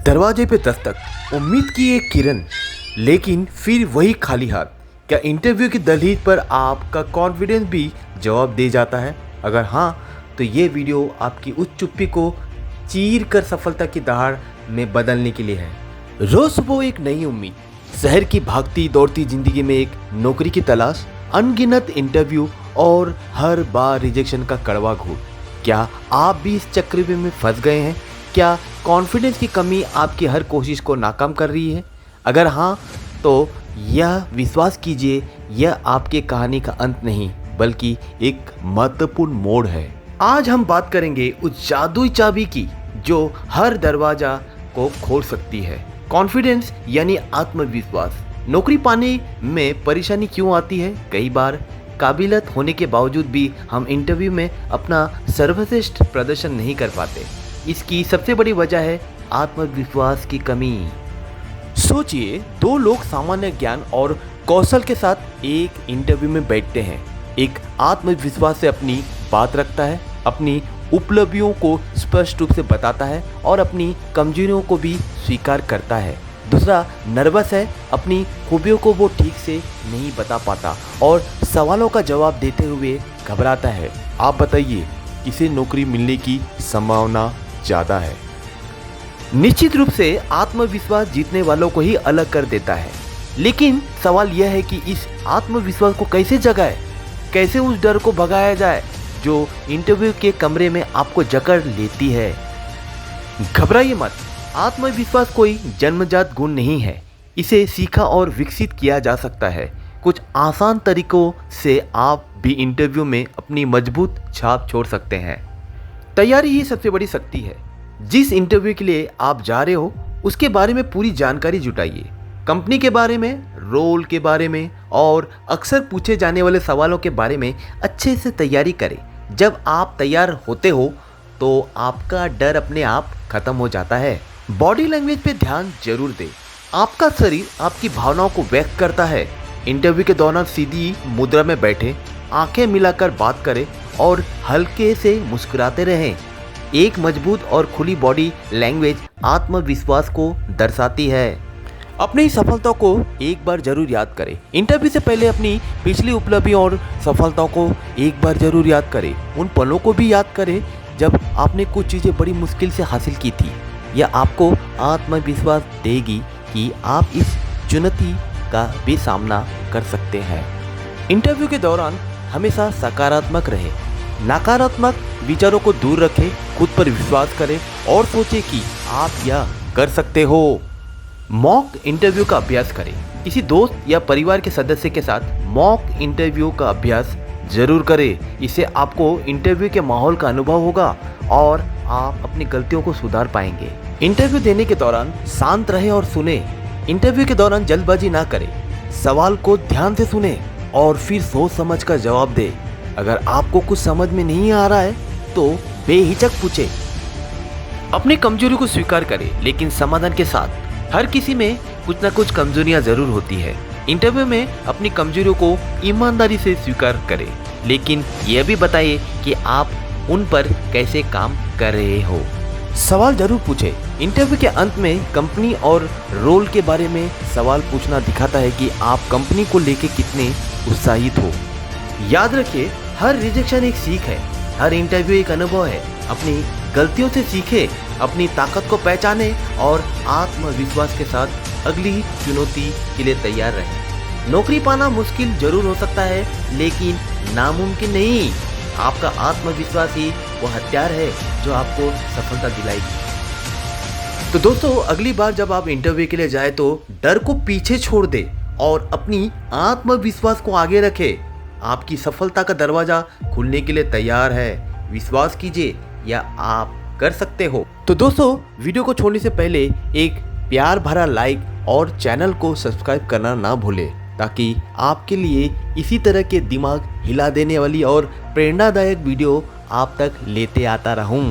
दरवाजे पे दस्तक, उम्मीद की एक किरण, लेकिन फिर वही खाली हाथ। क्या इंटरव्यू की दहलीज पर आपका कॉन्फिडेंस भी जवाब दे जाता है? अगर हाँ, तो ये वीडियो आपकी उस चुप्पी को चीर कर सफलता की दहाड़ में बदलने के लिए है। रोज सुबह एक नई उम्मीद, शहर की भागती दौड़ती जिंदगी में एक नौकरी की तलाश, अनगिनत इंटरव्यू और हर बार रिजेक्शन का कड़वा घूट। क्या आप भी इस चक्रव्यूह में फंस गए हैं? क्या कॉन्फिडेंस की कमी आपकी हर कोशिश को नाकाम कर रही है? अगर हाँ, तो यह विश्वास कीजिए, यह आपकी कहानी का अंत नहीं बल्कि एक महत्वपूर्ण मोड़ है। आज हम बात करेंगे उस जादुई चाबी की जो हर दरवाजा को खोल सकती है। कॉन्फिडेंस यानी आत्मविश्वास। नौकरी पाने में परेशानी क्यों आती है? कई बार काबिलियत होने के बावजूद भी हम इंटरव्यू में अपना सर्वश्रेष्ठ प्रदर्शन नहीं कर पाते। इसकी सबसे बड़ी वजह है आत्मविश्वास की कमी। सोचिए, दो लोग सामान्य ज्ञान और कौशल के साथ एक इंटरव्यू में बैठते हैं। एक आत्मविश्वास से अपनी बात रखता है, अपनी उपलब्धियों को स्पष्ट रूप से बताता है और अपनी कमजोरियों को भी स्वीकार करता है। दूसरा नर्वस है, अपनी खूबियों को वो ठीक से नहीं बता पाता और सवालों का जवाब देते हुए घबराता है। आप बताइए, किसे नौकरी मिलने की संभावना ज़्यादा है? निश्चित रूप से आत्मविश्वास जीतने वालों को ही अलग कर देता है, लेकिन सवाल यह है कि इस आत्मविश्वास को कैसे जगाए, कैसे उस डर को भगाया जाए जो इंटरव्यू के कमरे में आपको जकड़ लेती है। घबराइए मत, आत्मविश्वास कोई जन्मजात गुण नहीं है, इसे सीखा और विकसित किया जा सकता है। कुछ आसान तरीकों से आप भी इंटरव्यू में अपनी मजबूत छाप छोड़ सकते हैं। तैयारी ही सबसे बड़ी शक्ति है। जिस इंटरव्यू के लिए आप जा रहे हो उसके बारे में पूरी जानकारी जुटाइए। कंपनी के बारे में, रोल के बारे में और अक्सर पूछे जाने वाले सवालों के बारे में अच्छे से तैयारी करें। जब आप तैयार होते हो तो आपका डर अपने आप खत्म हो जाता है। बॉडी लैंग्वेज पे ध्यान जरूर दें। आपका शरीर आपकी भावनाओं को व्यक्त करता है। इंटरव्यू के दौरान सीधी मुद्रा में बैठे, आंखें मिलाकर बात करें और हल्के से मुस्कुराते रहें। एक मजबूत और खुली बॉडी लैंग्वेज आत्मविश्वास को दर्शाती है। अपनी सफलताओं को एक बार जरूर याद करें। इंटरव्यू से पहले अपनी पिछली उपलब्धियों और सफलताओं को एक बार जरूर याद करें। उन पलों को भी याद करें जब आपने कुछ चीज़ें बड़ी मुश्किल से हासिल की थी। यह आपको आत्मविश्वास देगी कि आप इस चुनौती का भी सामना कर सकते हैं। इंटरव्यू के दौरान हमेशा सकारात्मक रहें, नकारात्मक विचारों को दूर रखें, खुद पर विश्वास करें और सोचें कि आप यह कर सकते हो। मॉक इंटरव्यू का अभ्यास करें। किसी दोस्त या परिवार के सदस्य के साथ मॉक इंटरव्यू का अभ्यास जरूर करें। इससे आपको इंटरव्यू के माहौल का अनुभव होगा और आप अपनी गलतियों को सुधार पाएंगे। इंटरव्यू देने के दौरान शांत रहें और सुने। इंटरव्यू के दौरान जल्दबाजी ना करें, सवाल को ध्यान से सुने और फिर सोच समझ कर जवाब दें। अगर आपको कुछ समझ में नहीं आ रहा है तो बेहिचक पूछें। अपनी कमजोरी को स्वीकार करें, लेकिन समाधान के साथ। हर किसी में कुछ ना कुछ कमजोरियां जरूर होती है। इंटरव्यू में अपनी कमजोरियों को ईमानदारी से स्वीकार करें, लेकिन यह भी बताइए कि आप उन पर कैसे काम कर रहे हो। सवाल जरूर पूछें। इंटरव्यू के अंत में कंपनी और रोल के बारे में सवाल पूछना दिखाता है कि आप कंपनी को लेकर कितने उत्साहित हो। याद रखिए, हर रिजेक्शन एक सीख है, हर इंटरव्यू एक अनुभव है। अपनी गलतियों से सीखें, अपनी ताकत को पहचानें और आत्मविश्वास के साथ अगली चुनौती के लिए तैयार रहें। नौकरी पाना मुश्किल जरूर हो सकता है, लेकिन नामुमकिन नहीं। आपका आत्मविश्वास ही वो हथियार है जो आपको सफलता दिलाएगी। तो दोस्तों, अगली बार जब आप इंटरव्यू के लिए जाए तो डर को पीछे छोड़ दे और अपनी आत्मविश्वास को आगे रखे। आपकी सफलता का दरवाजा खुलने के लिए तैयार है। विश्वास कीजिए, या आप कर सकते हो। तो दोस्तों, वीडियो को छोड़ने से पहले एक प्यार भरा लाइक और चैनल को सब्सक्राइब करना ना भूलें, ताकि आपके लिए इसी तरह के दिमाग हिला देने वाली और प्रेरणादायक वीडियो आप तक लेते आता रहूं।